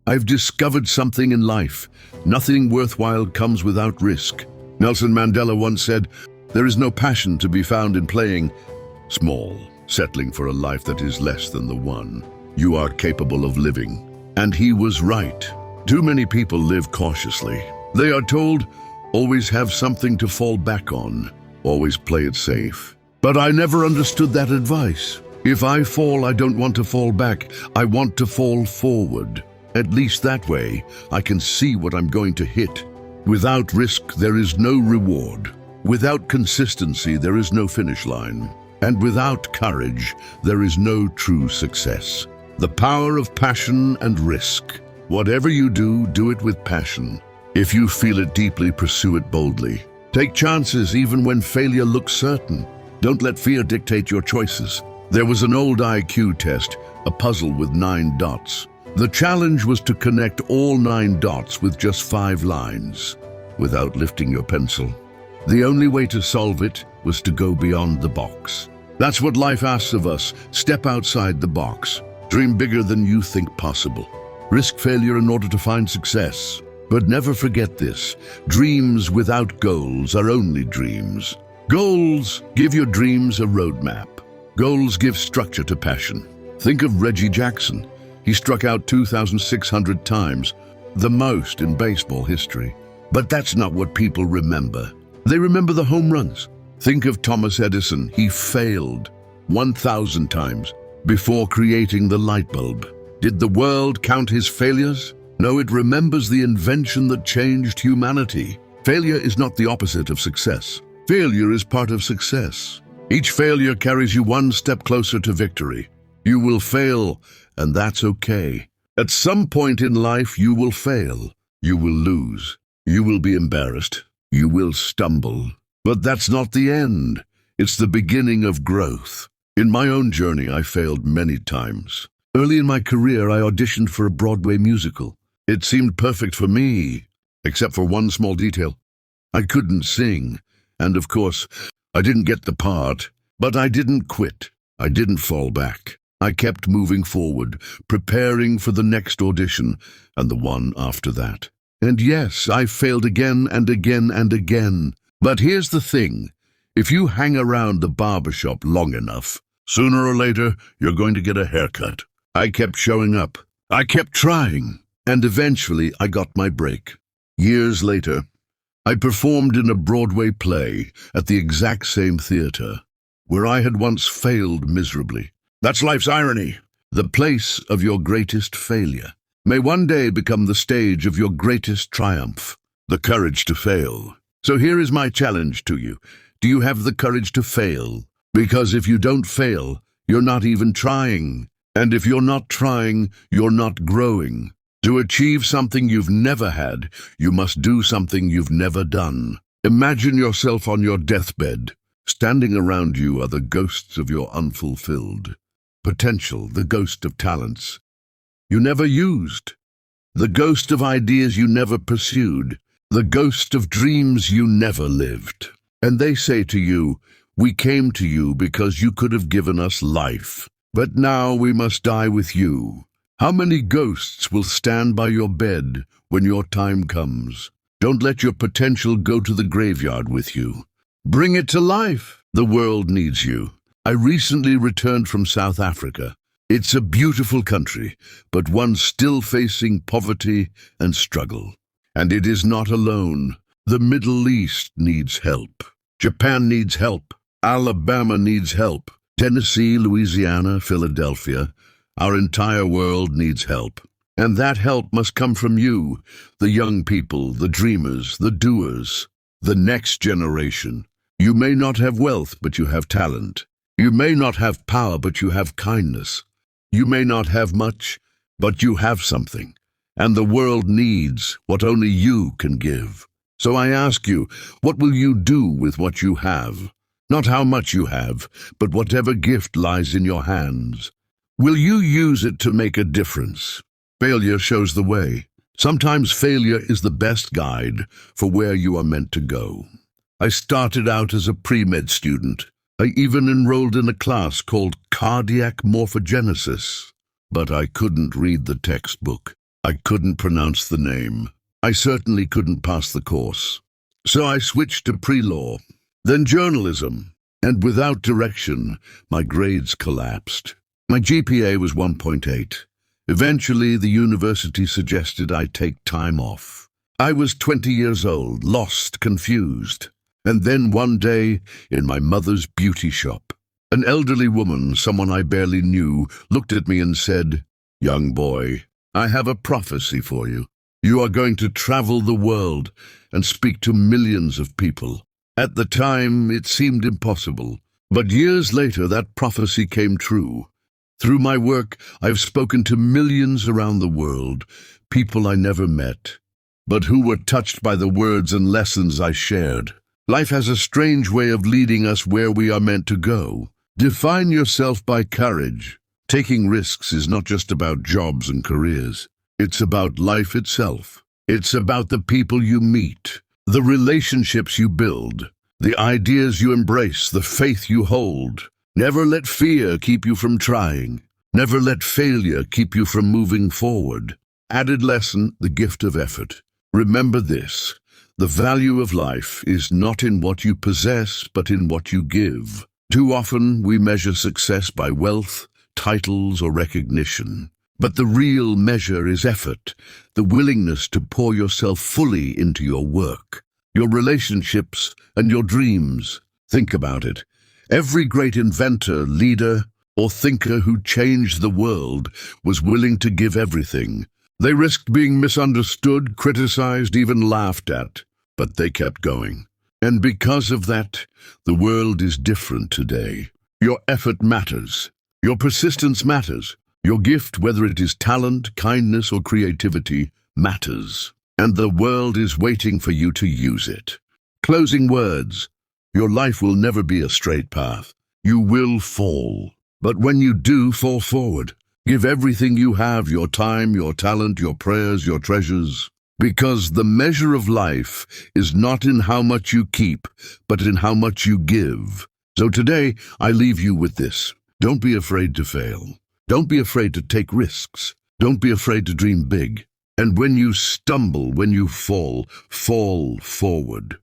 I've discovered something in life. Nothing worthwhile comes without risk. Nelson Mandela once said, "There is no passion to be found in playing small, settling for a life that is less than the one you are capable of living." And he was right. Too many people live cautiously. They are told, always have something to fall back on, always play it safe. But I never understood that advice. If I fall, I don't want to fall back. I want to fall forward. At least that way, I can see what I'm going to hit. Without risk, there is no reward. Without consistency, there is no finish line. And without courage, there is no true success. The power of passion and risk. Whatever you do, do it with passion. If you feel it deeply, pursue it boldly. Take chances even when failure looks certain. Don't let fear dictate your choices. There was an old IQ test, a puzzle with 9 dots. The challenge was to connect all 9 dots with just 5 lines, without lifting your pencil. The only way to solve it was to go beyond the box. That's what life asks of us. Step outside the box. Dream bigger than you think possible. Risk failure in order to find success. But never forget this. Dreams without goals are only dreams. Goals give your dreams a roadmap. Goals give structure to passion. Think of Reggie Jackson. He struck out 2,600 times, the most in baseball history. But that's not what people remember. They remember the home runs. Think of Thomas Edison. He failed 1,000 times before creating the light bulb. Did the world count his failures? No, it remembers the invention that changed humanity. Failure is not the opposite of success. Failure is part of success. Each failure carries you one step closer to victory. You will fail, and that's okay. At some point in life, you will fail. You will lose. You will be embarrassed. You will stumble. But that's not the end. It's the beginning of growth. In my own journey, I failed many times. Early in my career, I auditioned for a Broadway musical. It seemed perfect for me, except for one small detail. I couldn't sing, and of course, I didn't get the part. But I didn't quit. I didn't fall back. I kept moving forward, preparing for the next audition, and the one after that. And yes, I failed again and again and again. But here's the thing. If you hang around the barbershop long enough, sooner or later, you're going to get a haircut. I kept showing up. I kept trying. And eventually, I got my break. Years later, I performed in a Broadway play at the exact same theater where I had once failed miserably. That's life's irony. The place of your greatest failure may one day become the stage of your greatest triumph. The courage to fail. So here is my challenge to you. Do you have the courage to fail? Because if you don't fail, you're not even trying. And if you're not trying, you're not growing. To achieve something you've never had, you must do something you've never done. Imagine yourself on your deathbed. Standing around you are the ghosts of your unfulfilled potential, the ghost of talents you never used, the ghost of ideas you never pursued, the ghost of dreams you never lived. And they say to you, "We came to you because you could have given us life, but now we must die with you." How many ghosts will stand by your bed when your time comes? Don't let your potential go to the graveyard with you. Bring it to life. The world needs you. I recently returned from South Africa. It's a beautiful country, but one still facing poverty and struggle. And it is not alone. The Middle East needs help. Japan needs help. Alabama needs help. Tennessee, Louisiana, Philadelphia. Our entire world needs help. And that help must come from you, the young people, the dreamers, the doers, the next generation. You may not have wealth, but you have talent. You may not have power, but you have kindness. You may not have much, but you have something. And the world needs what only you can give. So I ask you, what will you do with what you have? Not how much you have, but whatever gift lies in your hands. Will you use it to make a difference? Failure shows the way. Sometimes failure is the best guide for where you are meant to go. I started out as a pre-med student. I even enrolled in a class called cardiac morphogenesis, but I couldn't read the textbook. I couldn't pronounce the name. I certainly couldn't pass the course. So I switched to pre-law, then journalism, and without direction, my grades collapsed. My GPA was 1.8. Eventually, the university suggested I take time off. I was 20 years old, lost, confused. And then one day, in my mother's beauty shop, an elderly woman, someone I barely knew, looked at me and said, "Young boy, I have a prophecy for you. You are going to travel the world and speak to millions of people." At the time, it seemed impossible. But years later, that prophecy came true. Through my work, I've spoken to millions around the world, people I never met, but who were touched by the words and lessons I shared. Life has a strange way of leading us where we are meant to go. Define yourself by courage. Taking risks is not just about jobs and careers. It's about life itself. It's about the people you meet, the relationships you build, the ideas you embrace, the faith you hold. Never let fear keep you from trying. Never let failure keep you from moving forward. Added lesson, the gift of effort. Remember this, the value of life is not in what you possess, but in what you give. Too often we measure success by wealth, titles, or recognition. But the real measure is effort, the willingness to pour yourself fully into your work, your relationships, and your dreams. Think about it. Every great inventor, leader, or thinker who changed the world was willing to give everything. They risked being misunderstood, criticized, even laughed at, but they kept going. And because of that, the world is different today. Your effort matters. Your persistence matters. Your gift, whether it is talent, kindness, or creativity, matters. And the world is waiting for you to use it. Closing words. Your life will never be a straight path. You will fall. But when you do fall forward, give everything you have, your time, your talent, your prayers, your treasures. Because the measure of life is not in how much you keep, but in how much you give. So today, I leave you with this. Don't be afraid to fail. Don't be afraid to take risks. Don't be afraid to dream big. And when you stumble, when you fall, fall forward.